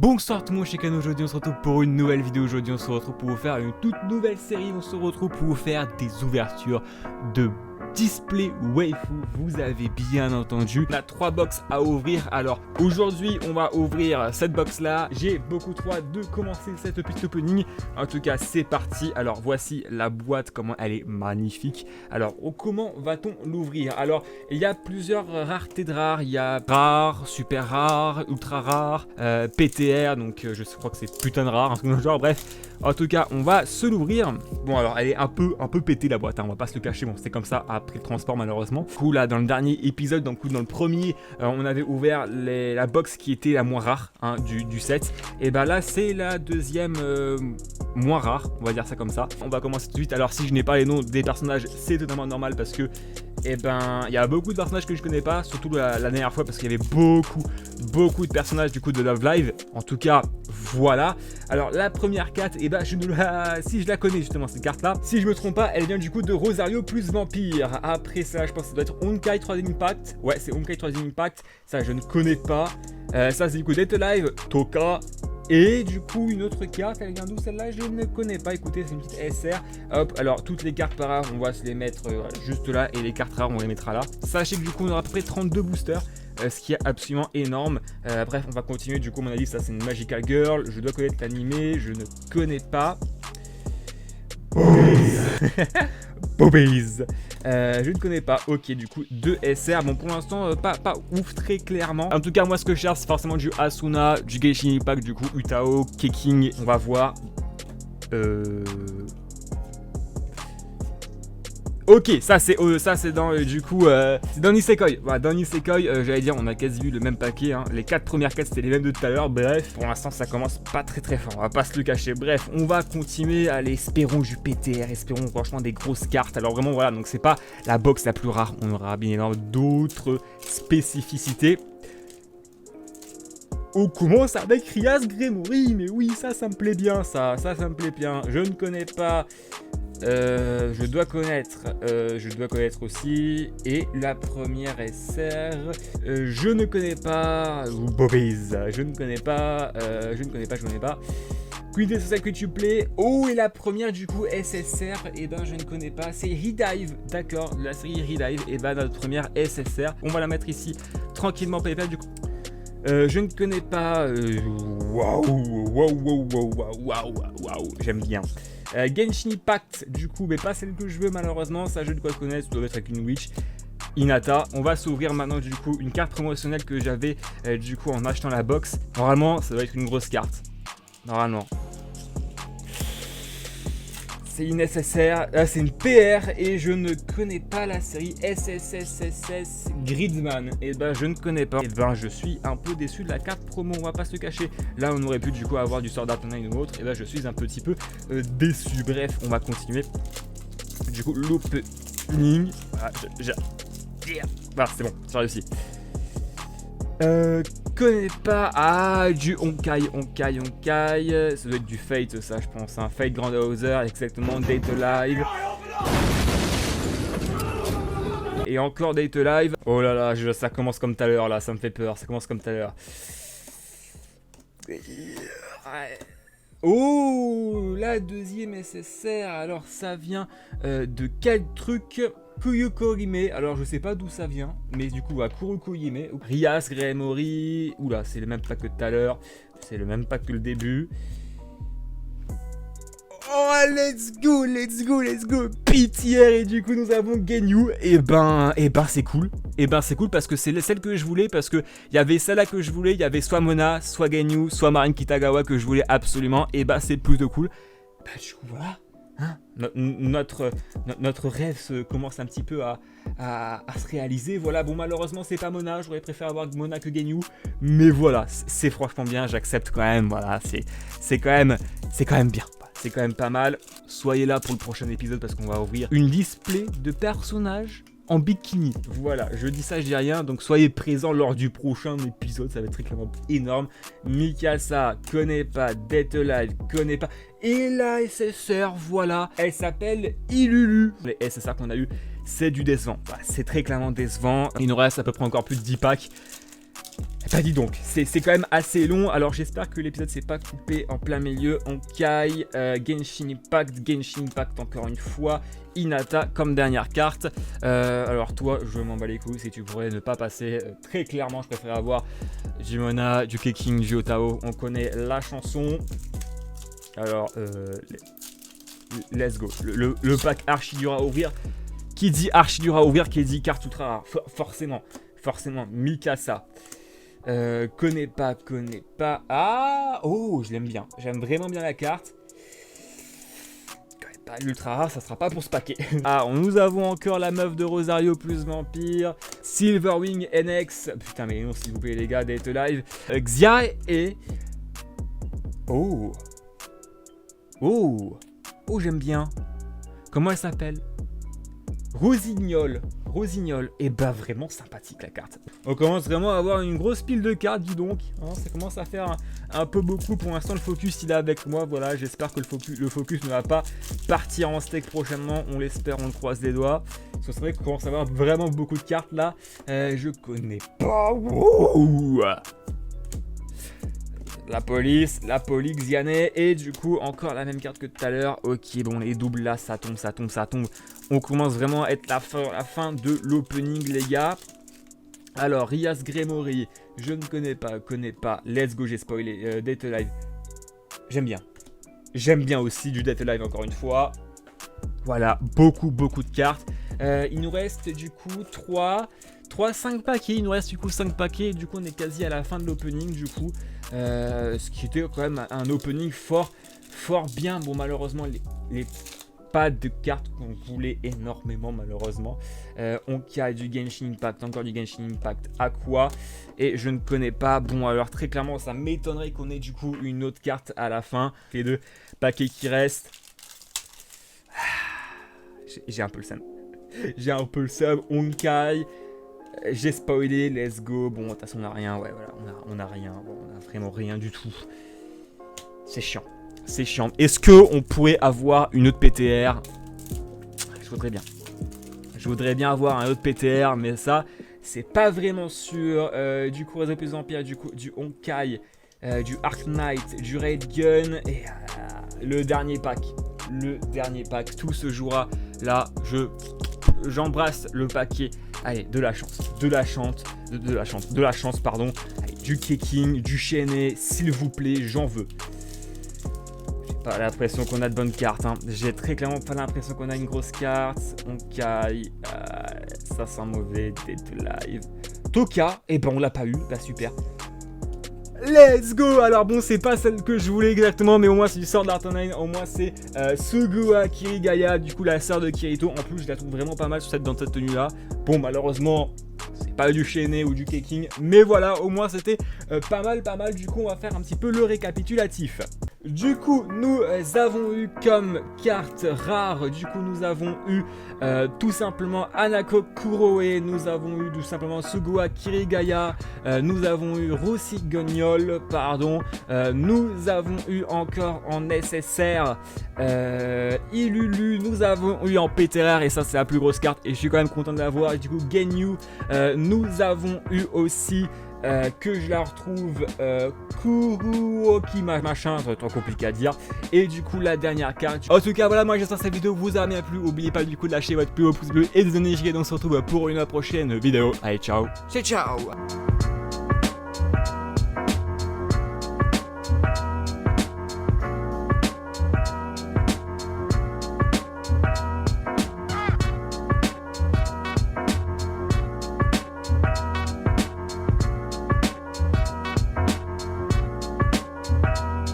Bonsoir tout le monde, chez Kano. Aujourd'hui on se retrouve pour une nouvelle vidéo. Aujourd'hui on se retrouve pour vous faire une toute nouvelle série. On se retrouve pour vous faire des ouvertures de display waifu. Vous avez bien entendu. On a 3 box à ouvrir. Alors aujourd'hui on va ouvrir cette box là. J'ai beaucoup trop hâte de commencer cette petite opening. En tout cas c'est parti. Alors voici la boîte, comment elle est magnifique. Alors comment va-t-on l'ouvrir? Alors il y a plusieurs raretés de rares. Il y a rare, super rare, ultra rare, PTR. Donc je crois que c'est putain de rare, un truc dans le genre. Bref, en tout cas on va se l'ouvrir. Bon alors elle est un peu pétée la boîte, hein, on va pas se le cacher. Bon c'est comme ça après le transport malheureusement. Du coup là dans le dernier épisode, dans le premier, on avait ouvert la box qui était la moins rare, hein, du set. Et bah là c'est la deuxième moins rare, on va dire ça comme ça. On va commencer tout de suite. Alors si je n'ai pas les noms des personnages, c'est totalement normal parce que et ben il y a beaucoup de personnages que je connais pas, surtout la dernière fois parce qu'il y avait beaucoup de personnages du coup de Love Live. En tout cas voilà. Alors la première carte, et ben si je la connais justement cette carte là, si je me trompe pas, elle vient du coup de Rosario plus Vampire. Après ça je pense que ça doit être Honkai 3D Impact. Ouais c'est Honkai 3D Impact, ça je ne connais pas. Ça c'est du coup Dead Alive, Toka. Et du coup une autre carte, elle vient d'où celle-là? Je ne connais pas, écoutez c'est une petite SR. Hop, alors toutes les cartes par rare on va se les mettre juste là, et les cartes rares on les mettra là. Sachez que du coup on aura à peu près 32 boosters, ce qui est absolument énorme. Bref on va continuer, du coup on a dit ça c'est une Magical Girl, je dois connaître l'animé, je ne connais pas. Bobbies. Je ne connais pas. Ok, du coup 2 SR. Bon pour l'instant pas ouf très clairement. En tout cas moi ce que je cherche c'est forcément du Asuna, du Genshin Impact, du coup Utao, Keking. On va voir. Ok, ça c'est dans du coup c'est dans Nisekoi. Voilà, dans Nisekoi, j'allais dire on a quasi vu le même paquet, hein. Les 4 premières quêtes c'était les mêmes de tout à l'heure. Bref, pour l'instant ça commence pas très fort, on va pas se le cacher. Bref, on va continuer. Allez, espérons du PTR, espérons franchement des grosses cartes. Alors vraiment voilà, donc c'est pas la box la plus rare, on aura bien énormément d'autres spécificités. On commence avec Rias Gremory, mais oui ça me plaît bien, ça me plaît bien. Je ne connais pas. Je dois connaître aussi. Et la première SR, je ne connais pas. Bobbies, je ne connais pas. Quintessential que tu play. Oh, et la première du coup SSR, et ben je ne connais pas. C'est Redive, d'accord, la série Redive. Et ben notre première SSR, on va la mettre ici tranquillement PayPal du coup. Je ne connais pas. Waouh, j'aime bien. Genshin Impact, du coup, mais pas celle que je veux malheureusement. Ça, je ne dois connaître, ça doit être avec une Witch. Hinata. On va s'ouvrir maintenant, du coup, une carte promotionnelle que j'avais, du coup, en achetant la box. Normalement, ça doit être une grosse carte. Normalement. C'est une SSR, c'est une PR et je ne connais pas la série SSSSS Gridsman. Et ben je ne connais pas. Et ben je suis un peu déçu de la carte promo, on va pas se le cacher. Là on aurait pu du coup avoir du Sword Art Online ou autre. Et ben je suis un petit peu déçu. Bref, on va continuer. Du coup l'opening. Voilà, c'est bon, c'est réussi. Connais pas. Ah, du Honkai. Ça doit être du Fate, ça, je pense. Hein. Fate Grand Hauser, exactement. Date Alive. Et encore Date Alive. Oh là là, ça commence comme tout à l'heure, là. Ça me fait peur. Ça commence comme tout à l'heure. Oh, la deuxième SSR. Alors, ça vient de quel truc? Kuruko-hime, alors je sais pas d'où ça vient, mais du coup à Kuruko-hime, Rias Gremory, oula c'est le même pack que tout à l'heure, c'est le même pack que le début. Oh let's go, PTR, et du coup nous avons Genyu, et ben c'est cool, parce que c'est celle que je voulais, parce que il y avait celle-là que je voulais, il y avait soit Mona, soit Genyu, soit Marine Kitagawa que je voulais absolument, et ben c'est plutôt cool. Bah du coup voilà. Hein, notre rêve commence un petit peu à se réaliser. Voilà, bon malheureusement c'est pas Mona, j'aurais préféré avoir Mona que Genyu, mais voilà, c'est franchement bien, j'accepte quand même. Voilà, c'est quand même bien, c'est quand même pas mal. Soyez là pour le prochain épisode parce qu'on va ouvrir une display de personnages en bikini. Voilà, je dis ça, je dis rien, donc soyez présents lors du prochain épisode, ça va être très clairement énorme. Mikasa, connais pas, Death Alive, connais pas. Et la SSR, voilà, elle s'appelle Ilulu. Les SSR qu'on a eu, c'est du décevant. Voilà, c'est très clairement décevant. Il nous reste à peu près encore plus de 10 packs. Bah dis donc, c'est quand même assez long, alors j'espère que l'épisode s'est pas coupé en plein milieu. Honkai, Genshin Impact encore une fois, Hinata comme dernière carte. Alors toi, je m'en bats les couilles si tu pourrais ne pas passer. Très clairement, je préfère avoir du Mona, du Keking, du Otao, on connaît la chanson. Alors, let's go, le pack archi dur à ouvrir. Qui dit archi dur à ouvrir, qui dit carte ultra rare, forcément, Mikasa. Connais pas. Ah, oh, je l'aime bien. J'aime vraiment bien la carte. Connais pas l'ultra rare, ça sera pas pour ce paquet. Ah, nous avons encore la meuf de Rosario plus Vampire. Silverwing NX. Putain, mais non, s'il vous plaît, les gars, Date Live. Xia et. Oh, j'aime bien. Comment elle s'appelle? Rosignol, et bah vraiment sympathique la carte. On commence vraiment à avoir une grosse pile de cartes, dis donc. Hein, ça commence à faire un peu beaucoup. Pour l'instant, le focus il est avec moi. Voilà, j'espère que le focus ne va pas partir en steak prochainement. On l'espère, on le croise les doigts. Ce serait qu'on commence à avoir vraiment beaucoup de cartes là. Je connais pas. Wow. La police, Xiané, et du coup encore la même carte que tout à l'heure. Ok, bon, les doubles là, ça tombe. On commence vraiment à être la fin de l'opening, les gars. Alors, Rias Gremory, je ne connais pas. Let's go, j'ai spoilé. Date Live, j'aime bien aussi du Date Live encore une fois. Voilà, beaucoup de cartes. Il nous reste du coup 5 paquets. Il nous reste du coup 5 paquets. Du coup, on est quasi à la fin de l'opening. Du coup, ce qui était quand même un opening fort bien. Bon, malheureusement, les pas de cartes qu'on voulait énormément, malheureusement. Honkai, du Genshin Impact, encore du Genshin Impact, Aqua. Et je ne connais pas. Bon, alors très clairement, ça m'étonnerait qu'on ait du coup une autre carte à la fin. Les 2 paquets qui restent. J'ai un peu le seum. Honkai. J'ai spoilé, let's go. Bon, de toute façon, on a rien. Ouais, voilà, on a rien. Bon, on a vraiment rien du tout. C'est chiant. Est-ce qu'on pourrait avoir une autre PTR? Je voudrais bien avoir un autre PTR, mais ça, c'est pas vraiment sûr. Du coup, Réseau Plus Empire, du Honkai, du Arc Knight, du Raid Gun et le dernier pack. Tout se jouera là. J'embrasse le paquet. Allez, de la chance, pardon. Allez, du Keking, du Chené, s'il vous plaît, j'en veux. J'ai pas l'impression qu'on a de bonnes cartes. Hein. J'ai très clairement pas l'impression qu'on a une grosse carte. Honkai, ça sent mauvais. Date Live. Toka, et ben on l'a pas eu, bah super. Let's go. Alors bon, c'est pas celle que je voulais exactement, mais au moins c'est du Sword Art Online. Au moins c'est Sugua Kirigaya, du coup la sœur de Kirito. En plus je la trouve vraiment pas mal dans cette tenue là. Bon, malheureusement c'est pas du Chené ou du Keking, mais voilà, au moins c'était pas mal. Du coup on va faire un petit peu le récapitulatif. Du coup nous avons eu comme carte rare, du coup nous avons eu tout simplement Hanako Kuroe, nous avons eu tout simplement Sugua Kirigaya, nous avons eu Rosignol, nous avons eu encore en SSR Ilulu, nous avons eu en PTR, et ça c'est la plus grosse carte et je suis quand même content de l'avoir. Et du coup Genyu, nous avons eu aussi que je la retrouve Kuruoki machin, c'est trop compliqué à dire. Et du coup la dernière carte. En tout cas voilà, moi j'espère que cette vidéo vous a bien plu. N'oubliez pas du coup de lâcher votre plus haut pouce bleu et de donner giga. On se retrouve pour une prochaine vidéo. Allez, ciao. Ciao.